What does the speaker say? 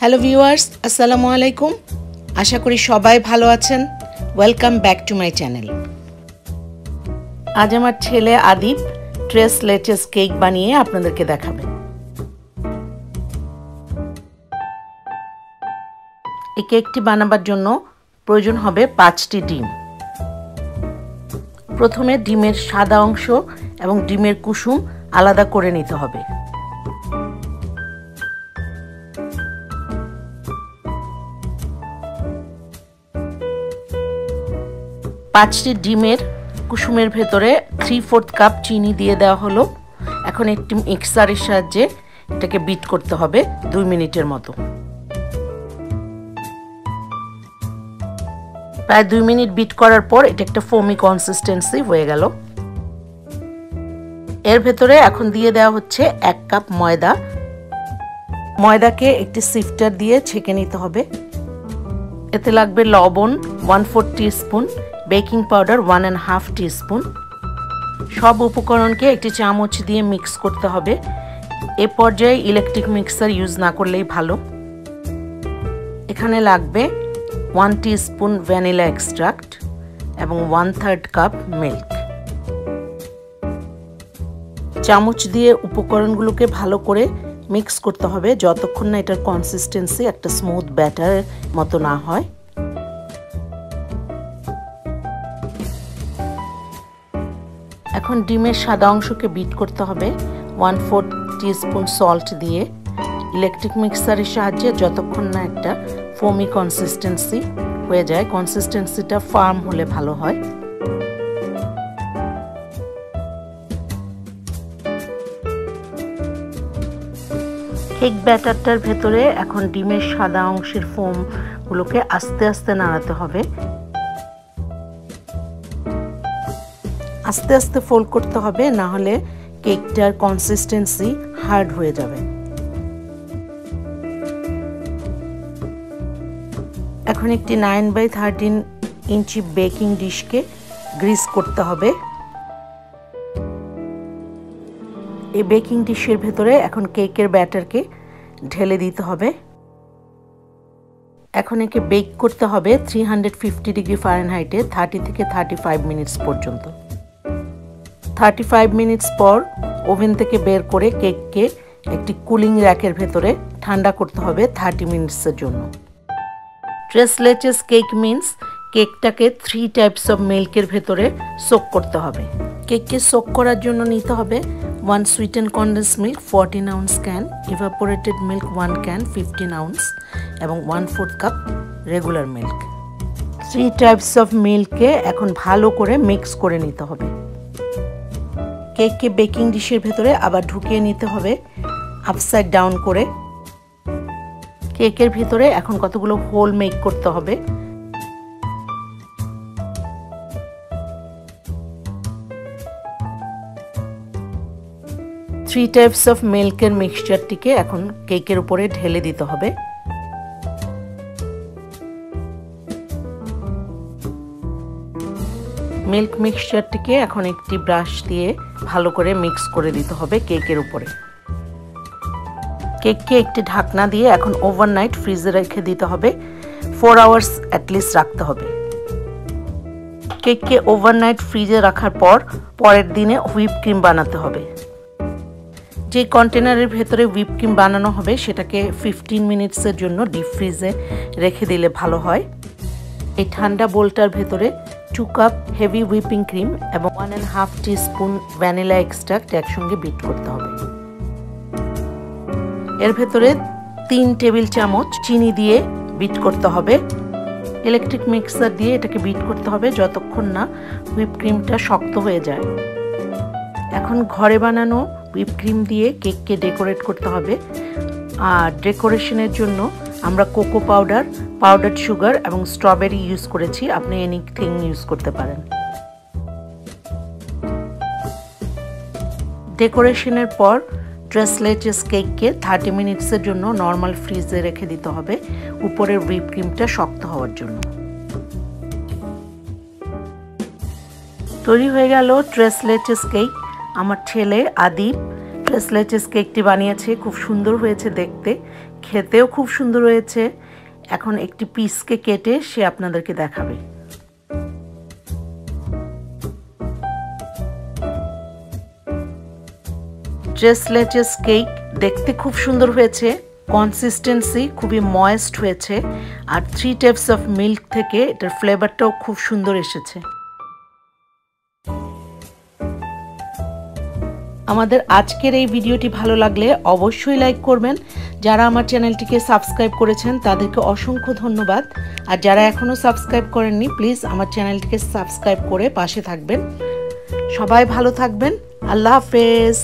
Hello viewers, আসসালামু আলাইকুম। আশা করি সবাই ভালো আছেন। Welcome back to my channel. আজ আমার ছেলে আদিপ ট্রেস লেচেস কেক বানিয়ে আপনাদেরকে দেখাবে। এই কেকটি বানাবার জন্য প্রয়োজন হবে 5টি ডিম। প্রথমে ডিমের সাদা অংশ এবং ডিমের কুসুম আলাদা করে নিতে হবে। পাঁচটি ডিমের কুসুমের ভেতরে 3/4 কাপ চিনি দিয়ে দেওয়া হলো। এখন একটি মিক্সারের সাহায্যে এটাকে বিট করতে হবে 2 মিনিটের মতো। প্রায় 2 মিনিট বিট করার পর এটা একটা ফোমি কনসিস্টেন্সি হয়ে গেল। এর ভেতরে এখন দিয়ে দেওয়া হচ্ছে 1 কাপ ময়দা। ময়দাকে একটি সিফটার দিয়ে ছেঁকে নিতে হবে। এতে লাগবে লবণ 1/4 টিস্পুন, বেকিং পাউডার 1.5 টিস্পুন। সব উপকরণকে একটি চামচ দিয়ে মিক্স করতে হবে। এ পর্যায়ে ইলেকট্রিক মিক্সার ইউজ না করলেই ভালো। এখানে লাগবে 1 টিস্পুন ভ্যানিলা এক্সট্রাক্ট এবং 1/3 কাপ মিল্ক। চামচ দিয়ে উপকরণগুলোকে ভালো করে মিক্স করতে হবে যতক্ষণ না এটার কনসিস্টেন্সি একটা স্মুথ ব্যাটারের মতো না হয়। এখন ডিমের সাদা অংশকে বিট করতে হবে 1/4 টিস্পুন সল্ট দিয়ে ইলেকট্রিক মিক্সারের সাহায্যে যতক্ষণ না একটা ফোমি কনসিস্টেন্সি হয়ে যায়। কনসিস্টেন্সিটা ফার্ম হলে ভালো হয়। কেক ব্যাটারটার ভেতরে এখন ডিমের সাদা অংশের ফোমগুলোকে আস্তে আস্তে নাড়াতে হবে। আস্তে আস্তে ফোল্ড করতে হবে, না হলে কেকটার কনসিস্টেন্সি হার্ড হয়ে যাবে। এখন একটি 9/13 ইঞ্চি বেকিং ডিশকে গ্রিস করতে হবে। এই বেকিং ডিশের ভেতরে এখন কেকের ব্যাটারকে ঢেলে দিতে হবে। এখন একে বেক করতে হবে 350 ডিগ্রি ফারেনহাইটে 30 থেকে 35 মিনিটস পর্যন্ত। 35 মিনিটস পর ওভেন থেকে বের করে কেককে একটি কুলিং র্যাকের ভেতরে ঠান্ডা করতে হবে 30 মিনিটসের জন্য। ট্রেস লেচেস কেক মিন্স কেকটাকে 3 টাইপস অফ মিল্কের ভেতরে সোক করতে হবে। কেককে সোক করার জন্য নিতে হবে 1 sweetened condensed milk 14 ounce can, evaporated milk 1 can 15 ounce এবং 1/4 cup regular milk. 3 types of মিল্ককে এখন ভালো করে মিক্স করে নিতে হবে। কেককে বেকিং ডিশের ভেতরে আবার ঢুকিয়ে নিতে হবে আপসাইড ডাউন করে। কেকের ভিতরে এখন কতগুলো হোল মেক করতে হবে। থ্রি টাইপস অফ মিল্কের মিক্সচারটিকে এখন কেকের উপরে ঢেলে দিতে হবে। মিল্ক মিক্সচারটিকে এখন একটি ব্রাশ দিয়ে ভালো করে মিক্স করে দিতে হবে কেকের উপরে। কেককে একটি ঢাকনা দিয়ে এখন ওভারনাইট ফ্রিজে রেখে দিতে হবে। 4 আওয়ার্স অ্যাটলিস্ট রাখতে হবে। কেককে ওভারনাইট ফ্রিজে রাখার পর পরের দিনে হুইপ ক্রিম বানাতে হবে। যে কন্টেনারের ভেতরে হুইপ ক্রিম বানানো হবে সেটাকে 15 মিনিটসের জন্য ডিপ ফ্রিজে রেখে দিলে ভালো হয়। এই ঠান্ডা বোলটার ভেতরে 2 কাপ হেভি হুইপিং ক্রিম এবং 1.5 টিস্পুন ভ্যানিলা এক্সট্রাক্ট একসঙ্গে বিট করতে হবে। এর ভেতরে 3 টেবিল চামচ চিনি দিয়ে বিট করতে হবে। ইলেকট্রিক মিক্সার দিয়ে এটাকে বিট করতে হবে যতক্ষণ না হুইপ ক্রিমটা শক্ত হয়ে যায়। এখন ঘরে বানানো হুইপ ক্রিম দিয়ে কেককে ডেকোরেট করতে হবে। আর ডেকোরেশনের জন্য আমরা কোকো পাউডার, পাউডার্ড সুগার এবং স্ট্রবেরি ইউজ করেছি। আপনি এনিথিং ইউজ করতে পারেন। ডেকোরেশনের পর ট্রেস লেচেস কেককে 30 মিনিটসের জন্য নর্মাল ফ্রিজে রেখে দিতে হবে উপরের হুইপ ক্রিমটা শক্ত হওয়ার জন্য। তৈরি হয়ে গেল ট্রেস লেচেস কেক। আমার ছেলে আদিপ ট্রেস লেচেস কেকটি বানিয়েছে, খুব সুন্দর হয়েছে দেখতে, খেতেও খুব সুন্দর হয়েছে। এখন একটি পিসকে কেটে সে আপনাদেরকে দেখাবে। ট্রেস লেচেস কেক দেখতে খুব সুন্দর হয়েছে, কনসিস্টেন্সি খুবই ময়েস্ট হয়েছে, আর 3 টেপস অফ মিল্ক থেকে এটার ফ্লেভারটাও খুব সুন্দর এসেছে। আমাদের আজকের এই ভিডিওটি ভালো লাগলে অবশ্যই লাইক করবেন। যারা আমার চ্যানেলটিকে সাবস্ক্রাইব করেছেন তাদেরকে অসংখ্য ধন্যবাদ, আর যারা এখনও সাবস্ক্রাইব করেননি প্লিজ আমার চ্যানেলটিকে সাবস্ক্রাইব করে পাশে থাকবেন। সবাই ভালো থাকবেন। আল্লাহ হাফেজ।